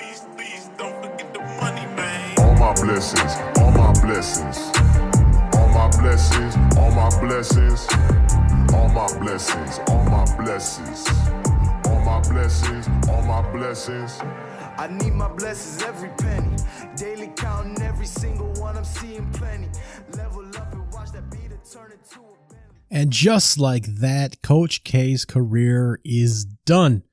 Please don't forget the money, man. All my blessings, all my blessings, all my blessings, all my blessings, all my blessings, all my blessings, all my blessings, all my blessings. I need my blessings every penny, daily counting every single one. I'm seeing plenty. Level up and watch that beat turn into a Bentley. And just like that, Coach K's career is done.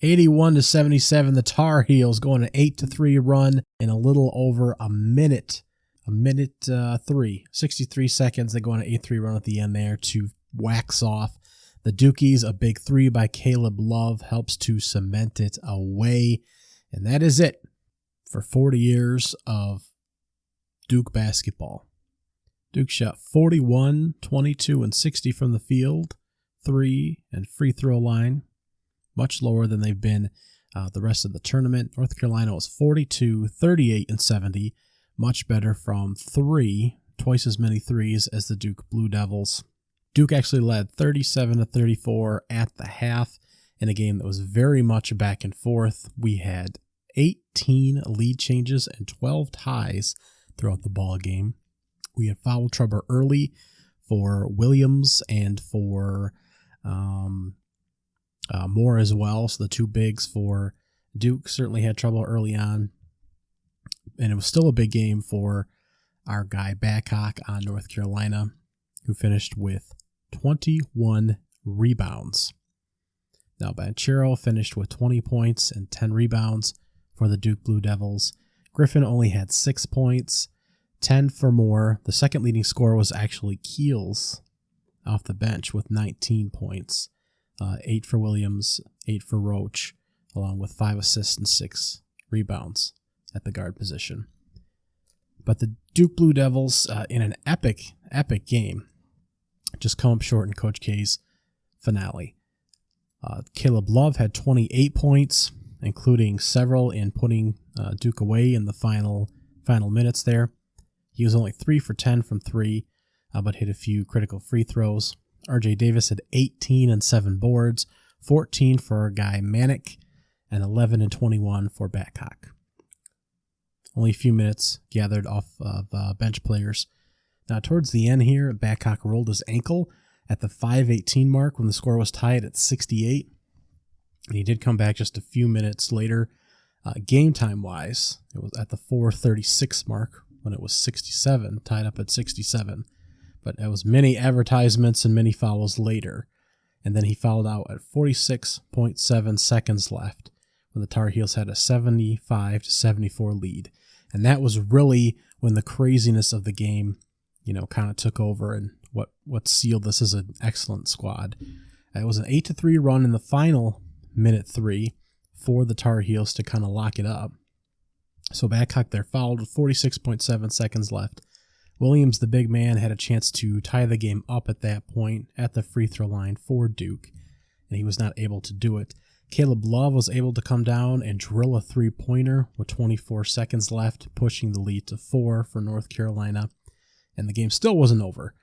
81-77, the Tar Heels going an 8-3 run in a little over a minute. 63 seconds. They go on an 8-3 run at the end there to wax off the Dukies. A big three by Caleb Love helps to cement it away. And that is it for 40 years of Duke basketball. Duke shot 41, 22, and 60 from the field, 3 and free throw line, much lower than they've been the rest of the tournament. North Carolina was 42, 38, and 70, much better from 3, twice as many threes as the Duke Blue Devils. Duke actually led 37-34 at the half in a game that was very much back and forth. We had 18 lead changes and 12 ties throughout the ball game. We had foul trouble early for Williams and for Moore as well. So the two bigs for Duke certainly had trouble early on. And it was still a big game for our guy Babcock on North Carolina, who finished with 21 rebounds. Now Banchero finished with 20 points and 10 rebounds for the Duke Blue Devils. Griffin only had 6 points, 10 for Moore. The second leading scorer was actually Keels off the bench with 19 points. 8 for Williams, 8 for Roach, along with 5 assists and 6 rebounds at the guard position. But the Duke Blue Devils, in an epic game, just come up short in Coach K's finale. Caleb Love had 28 points, including several in putting Duke away in the final minutes there. He was only 3 for 10 from 3, but hit a few critical free throws. RJ Davis had 18 and 7 boards, 14 for our guy Manick, and 11 and 21 for Babcock. Only a few minutes gathered off of bench players. Now, towards the end here, Babcock rolled his ankle at the 5:18 mark when the score was tied at 68. And he did come back just a few minutes later. Game time-wise, it was at the 4:36 mark when it was 67, tied up at 67. But it was many advertisements and many fouls later. And then he fouled out at 46.7 seconds left when the Tar Heels had a 75-74 lead. And that was really when the craziness of the game, kind of took over and what sealed this as an excellent squad. It was an 8-3 run in the final minute 3 for the Tar Heels to kind of lock it up. So Babcock there fouled with 46.7 seconds left. Williams, the big man, had a chance to tie the game up at that point at the free throw line for Duke, and he was not able to do it. Caleb Love was able to come down and drill a three-pointer with 24 seconds left, pushing the lead to 4 for North Carolina, and the game still wasn't over.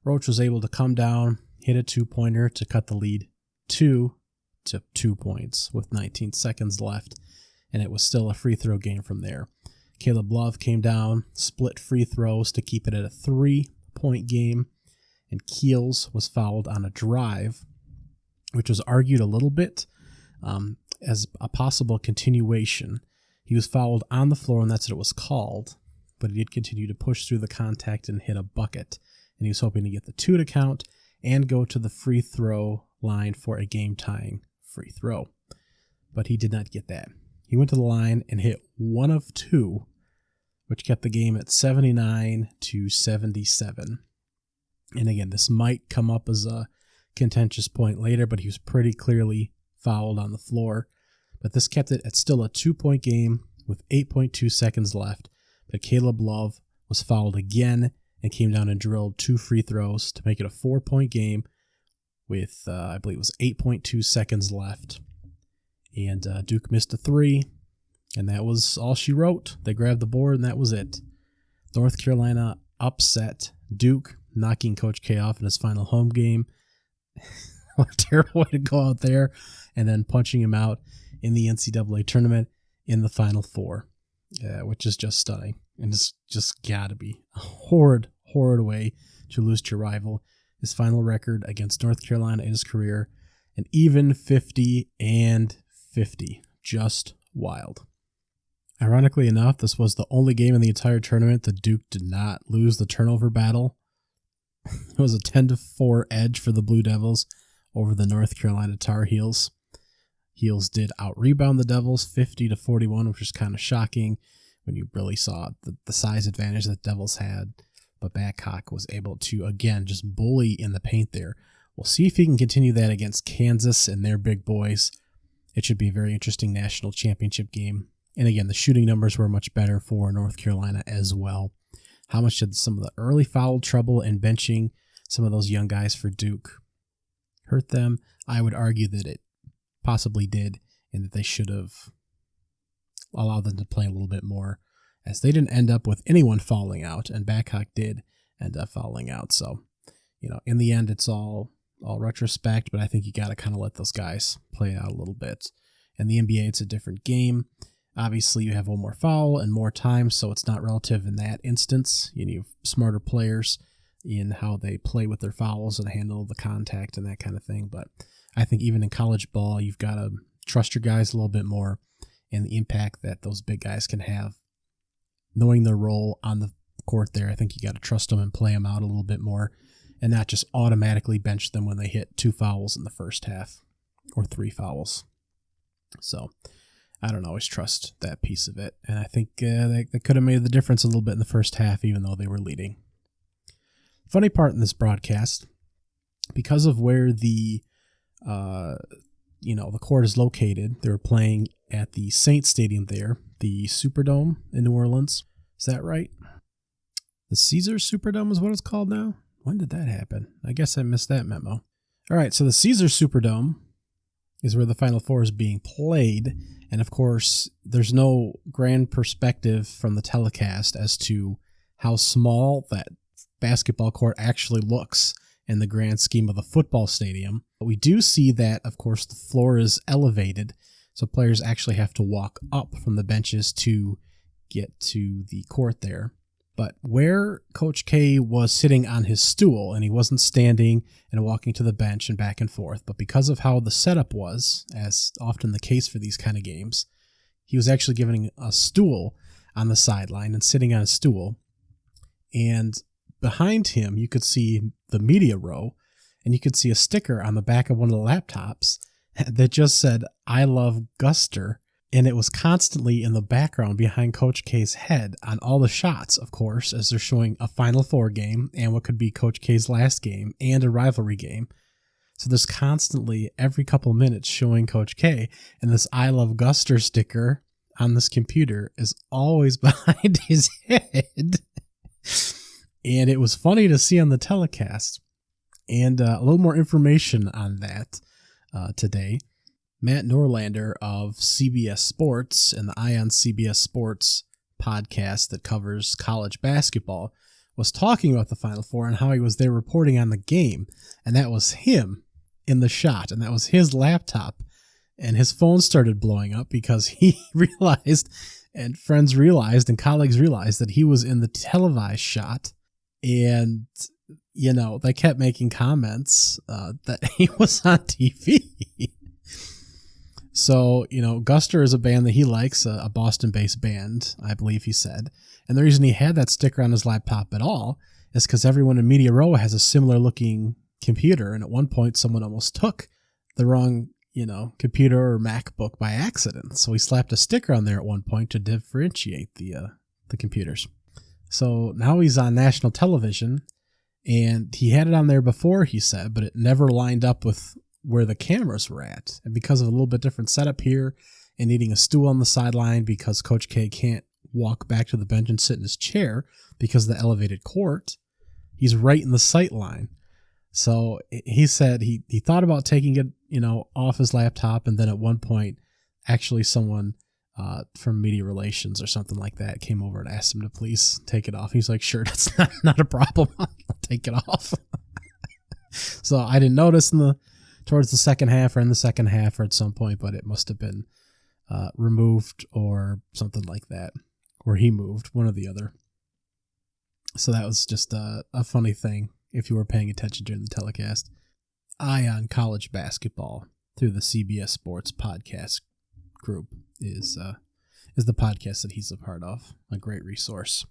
Roach was able to come down, hit a two-pointer to cut the lead 2 to 2 points with 19 seconds left, and it was still a free throw game from there. Caleb Love came down, split free throws to keep it at a 3-point game, and Keels was fouled on a drive, which was argued a little bit as a possible continuation. He was fouled on the floor, and that's what it was called, but he did continue to push through the contact and hit a bucket, and he was hoping to get the 2 to count and go to the free throw line for a game-tying free throw, but he did not get that. He went to the line and hit 1 of 2, which kept the game at 79-77. And again, this might come up as a contentious point later, but he was pretty clearly fouled on the floor. But this kept it at still a 2-point game with 8.2 seconds left. But Caleb Love was fouled again and came down and drilled 2 free throws to make it a 4-point game with, I believe it was 8.2 seconds left. And Duke missed a 3, and that was all she wrote. They grabbed the board, and that was it. North Carolina upset Duke, knocking Coach K off in his final home game. What a terrible way to go out there, and then punching him out in the NCAA tournament. in the Final Four, which is just stunning. And it's just got to be a horrid way to lose to your rival. His final record against North Carolina in his career, an even 50-50. Just wild. Ironically enough, this was the only game in the entire tournament that Duke did not lose the turnover battle. It was a 10-4 edge for the Blue Devils over the North Carolina Tar Heels. Heels did out-rebound the Devils 50-41, which is kind of shocking when you really saw the size advantage that the Devils had. But Babcock was able to, again, just bully in the paint there. We'll see if he can continue that against Kansas and their big boys. It should be a very interesting national championship game. And again, the shooting numbers were much better for North Carolina as well. How much did some of the early foul trouble and benching some of those young guys for Duke hurt them? I would argue that it possibly did, and that they should have allowed them to play a little bit more, as they didn't end up with anyone falling out, and Babcock did end up falling out. So, in the end, it's all retrospect, but I think you got to kind of let those guys play out a little bit. In the NBA, it's a different game. Obviously, you have one more foul and more time, so it's not relative in that instance. You have smarter players in how they play with their fouls and handle the contact and that kind of thing. But I think even in college ball, you've got to trust your guys a little bit more and the impact that those big guys can have. Knowing their role on the court there, I think you got to trust them and play them out a little bit more and not just automatically bench them when they hit 2 fouls in the first half or 3 fouls. So I don't always trust that piece of it. And I think they could have made the difference a little bit in the first half, even though they were leading. Funny part in this broadcast, because of where the court is located, they were playing at the Saints Stadium there, the Superdome in New Orleans. Is that right? The Caesars Superdome is what it's called now? When did that happen? I guess I missed that memo. All right, so the Caesars Superdome is where the Final Four is being played. And of course, there's no grand perspective from the telecast as to how small that basketball court actually looks in the grand scheme of the football stadium. But we do see that, of course, the floor is elevated, so players actually have to walk up from the benches to get to the court there. But where Coach K was sitting on his stool, and he wasn't standing and walking to the bench and back and forth, but because of how the setup was, as often the case for these kind of games, he was actually given a stool on the sideline and sitting on a stool. And behind him, you could see the media row, and you could see a sticker on the back of one of the laptops that just said, "I love Guster." And it was constantly in the background behind Coach K's head on all the shots, of course, as they're showing a Final Four game and what could be Coach K's last game and a rivalry game. So there's constantly, every couple minutes, showing Coach K, and this "I love Guster" sticker on this computer is always behind his head. And it was funny to see on the telecast. And a little more information on that today. Matt Norlander of CBS Sports and the Eye on CBS Sports podcast that covers college basketball was talking about the Final Four and how he was there reporting on the game. And that was him in the shot. And that was his laptop. And his phone started blowing up because he realized, and friends realized, and colleagues realized that he was in the televised shot. And, they kept making comments that he was on TV. So, Guster is a band that he likes, a Boston-based band, I believe he said. And the reason he had that sticker on his laptop at all is because everyone in Media Row has a similar-looking computer, and at one point someone almost took the wrong, computer or MacBook by accident. So he slapped a sticker on there at one point to differentiate the computers. So now he's on national television, and he had it on there before, he said, but it never lined up with where the cameras were at. And because of a little bit different setup here and needing a stool on the sideline because Coach K can't walk back to the bench and sit in his chair because of the elevated court, he's right in the sight line. So he said he thought about taking it, off his laptop. And then at one point, actually someone from media relations or something like that came over and asked him to please take it off. He's like, "Sure, that's not a problem. I'll take it off." So I didn't notice towards the second half or in the second half or at some point, but it must have been removed or something like that, or he moved, one or the other. So that was just a funny thing if you were paying attention during the telecast. Eye on College Basketball through the CBS Sports podcast group is the podcast that he's a part of. A great resource.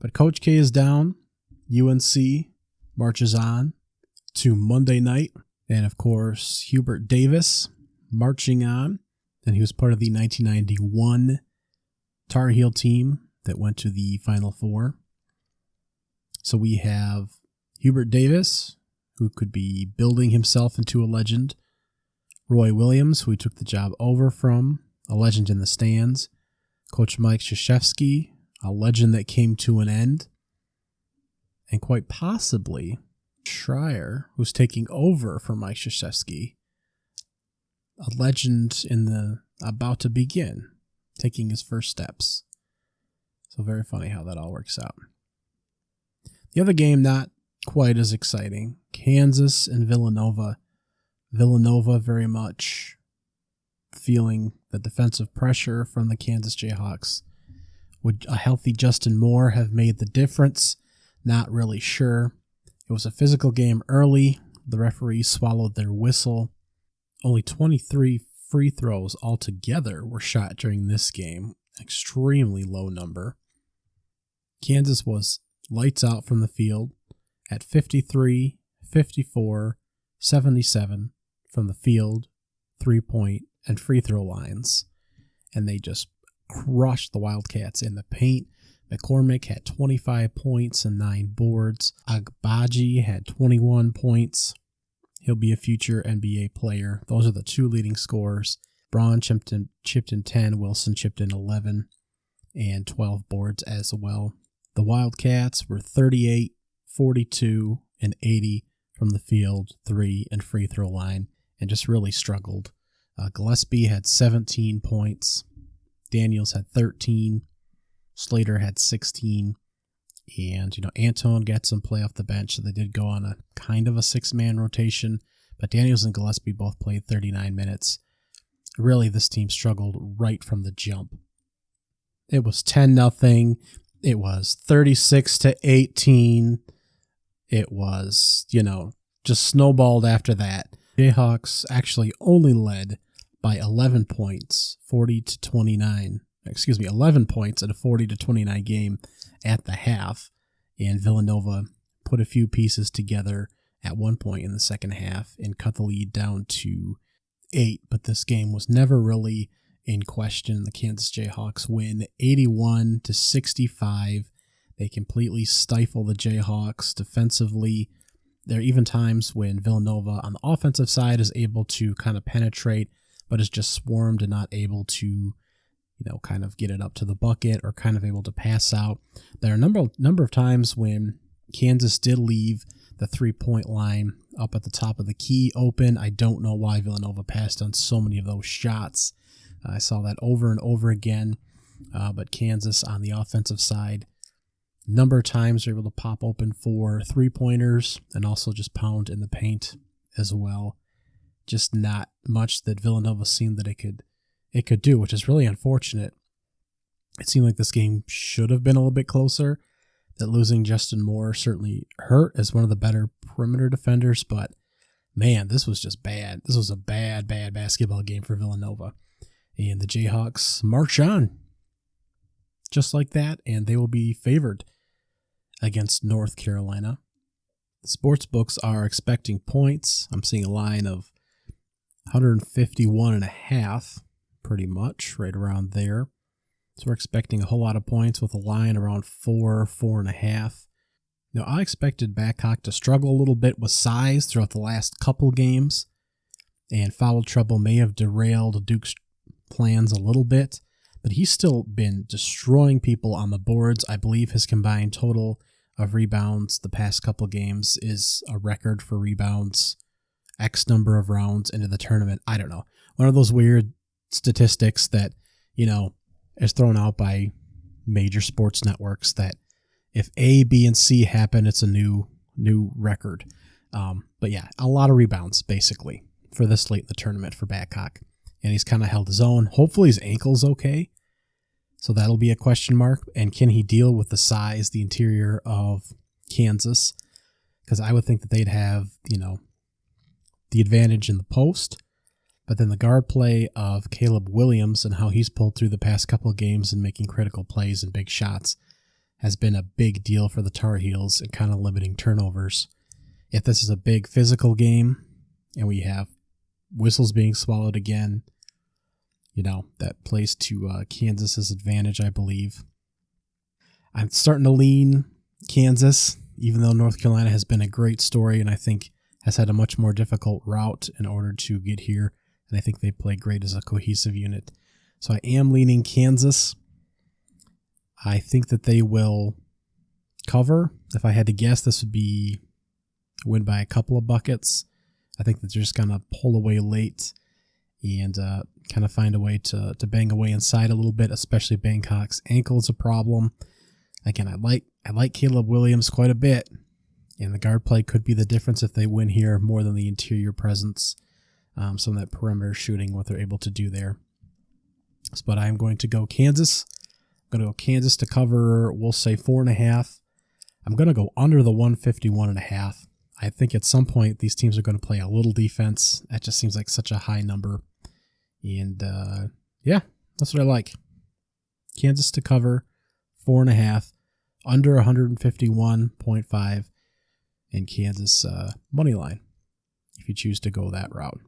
But Coach K is down. UNC marches on to Monday night. And of course, Hubert Davis marching on. And he was part of the 1991 Tar Heel team that went to the Final Four. So we have Hubert Davis, who could be building himself into a legend. Roy Williams, who he took the job over from, a legend in the stands. Coach Mike Krzyzewski, a legend that came to an end. And quite possibly Schreier, who's taking over from Mike Krzyzewski, a legend in the about to begin, taking his first steps. So very funny how that all works out. The other game, not quite as exciting. Kansas and Villanova. Villanova very much feeling the defensive pressure from the Kansas Jayhawks. Would a healthy Justin Moore have made the difference? Not really sure. It was a physical game early. The referees swallowed their whistle. Only 23 free throws altogether were shot during this game. Extremely low number. Kansas was lights out from the field at 53, 54, 77 from the field, 3-point, and free throw lines. And they just crushed the Wildcats in the paint. McCormick had 25 points and 9 boards. Agbaji had 21 points. He'll be a future NBA player. Those are the two leading scorers. Braun chipped in 10. Wilson chipped in 11 and 12 boards as well. The Wildcats were 38, 42, and 80 from the field, 3 and free throw line, and just really struggled. Gillespie had 17 points. Daniels had 13. Slater had 16. And, Antone got some play off the bench, so they did go on a kind of a 6-man rotation. But Daniels and Gillespie both played 39 minutes. Really, this team struggled right from the jump. It was 10-0. It was 36-18. It was, just snowballed after that. Jayhawks actually only led by 11 points, 40-29. 11 points in a 40-29 game at the half. And Villanova put a few pieces together at one point in the second half and cut the lead down to 8. But this game was never really in question. The Kansas Jayhawks win 81-65. They completely stifle the Jayhawks defensively. There are even times when Villanova on the offensive side is able to kind of penetrate, but is just swarmed and not able to, kind of get it up to the bucket or kind of able to pass out. There are a number of times when Kansas did leave the 3-point line up at the top of the key open. I don't know why Villanova passed on so many of those shots. I saw that over and over again, but Kansas on the offensive side, number of times they're able to pop open for 3-pointers and also just pound in the paint as well. Just not much that Villanova seemed that it could do, which is really unfortunate. It seemed like this game should have been a little bit closer. That losing Justin Moore certainly hurt as one of the better perimeter defenders, but man, this was just bad. This was a bad basketball game for Villanova. And the Jayhawks march on just like that, and they will be favored against North Carolina. The sports books are expecting points. I'm seeing a line of 151.5, pretty much right around there. So we're expecting a whole lot of points with a line around 4.5. Now, I expected Babcock to struggle a little bit with size throughout the last couple games, and foul trouble may have derailed Duke's plans a little bit, but he's still been destroying people on the boards. I believe his combined total of rebounds the past couple games is a record for rebounds, X number of rounds into the tournament. I don't know. One of those weird statistics that, is thrown out by major sports networks that if A, B, and C happen, it's a new record. But yeah, a lot of rebounds, basically, for this late in the tournament for Babcock. and he's kind of held his own. Hopefully his ankle's okay. So that'll be a question mark. And can he deal with the size, the interior of Kansas? Because I would think that they'd have, the advantage in the post. But then the guard play of Caleb Williams and how he's pulled through the past couple of games and making critical plays and big shots has been a big deal for the Tar Heels and kind of limiting turnovers. If this is a big physical game and we have whistles being swallowed again, that plays to Kansas's advantage, I believe. I'm starting to lean Kansas, even though North Carolina has been a great story and I think has had a much more difficult route in order to get here. And I think they play great as a cohesive unit. So I am leaning Kansas. I think that they will cover. If I had to guess, this would be win by a couple of buckets. I think that they're just going to pull away late and kind of find a way to bang away inside a little bit, especially Bangkok's ankle is a problem. Again, I like Caleb Williams quite a bit, and the guard play could be the difference if they win here more than the interior presence. Some of that perimeter shooting, what they're able to do there. But I'm going to go Kansas. I'm going to go Kansas to cover, we'll say 4.5. I'm going to go under the 151.5. I think at some point these teams are going to play a little defense. That just seems like such a high number. And that's what I like. Kansas to cover 4.5, under 151.5, and Kansas money line if you choose to go that route.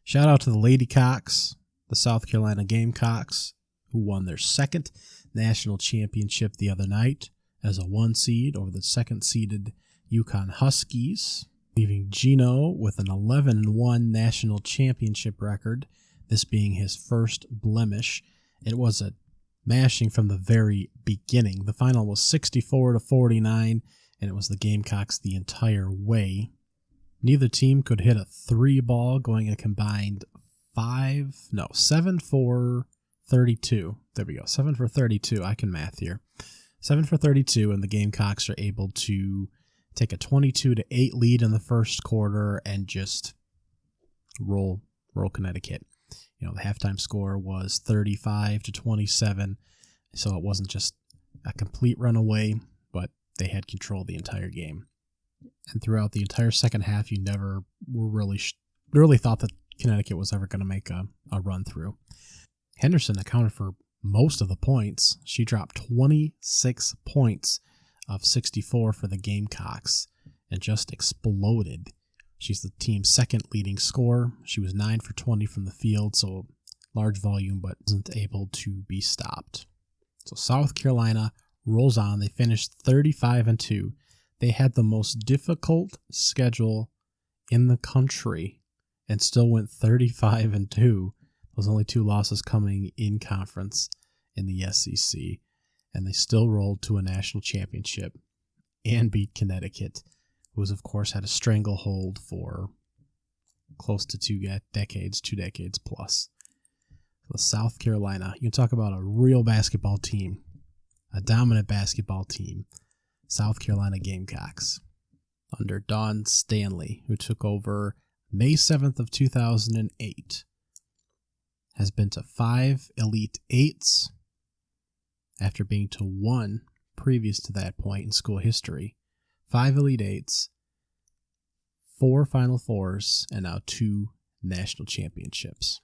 Shout out to the Ladycocks, the South Carolina Gamecocks, who won their second national championship the other night as a 1 seed over the second-seeded UConn Huskies, leaving Gino with an 11-1 national championship record, this being his first blemish. It was a mashing from the very beginning. The final was 64-49, and it was the Gamecocks the entire way. Neither team could hit a 3-ball, going a combined 7 for 32. There we go, 7 for 32. I can math here. 7 for 32, and the Gamecocks are able to take a 22-8 lead in the first quarter and just roll Connecticut. The halftime score was 35-27, so it wasn't just a complete runaway, but they had control the entire game. And throughout the entire second half, you never were really thought that Connecticut was ever going to make a run through. Henderson accounted for most of the points. She dropped 26 points of 64 for the Gamecocks and just exploded. She's the team's second leading scorer. She was 9 for 20 from the field, so large volume, but wasn't able to be stopped. So South Carolina rolls on. They finished 35-2. They had the most difficult schedule in the country and still went 35-2. Those only 2 losses coming in conference in the SEC. And they still rolled to a national championship and beat Connecticut, who has, of course, had a stranglehold for close to 2 decades plus. So South Carolina, you can talk about a real basketball team, a dominant basketball team. South Carolina Gamecocks under Dawn Stanley, who took over May 7th of 2008, has been to 5 Elite Eights after being to 1 previous to that point in school history. 5 Elite Eights, 4 Final Fours, and now 2 national championships.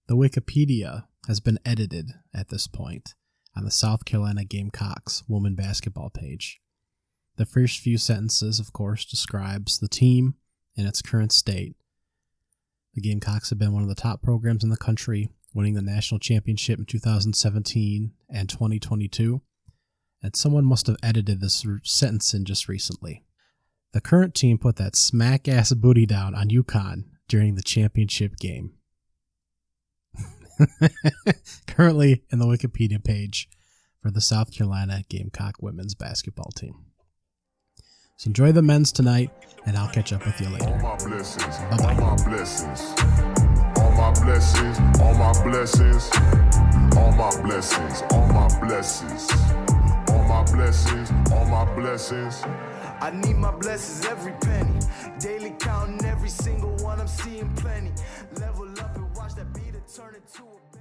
The Wikipedia has been edited at this point on the South Carolina Gamecocks women basketball page. The first few sentences, of course, describes the team in its current state. The Gamecocks have been one of the top programs in the country, winning the national championship in 2017 and 2022. And someone must have edited this sentence in just recently. The current team put that smack-ass booty down on UConn during the championship game. Currently in the Wikipedia page for the South Carolina Gamecock women's basketball team. So enjoy the men's tonight, and I'll catch up with you later. All my blessings, Bye-bye. all my blessings, all my blessings, all my blessings, all my blessings, all my blessings, all my blessings, all my blessings. I need my blessings every penny. Daily counting every single one, I'm seeing plenty. Level up and watch that beat turn into a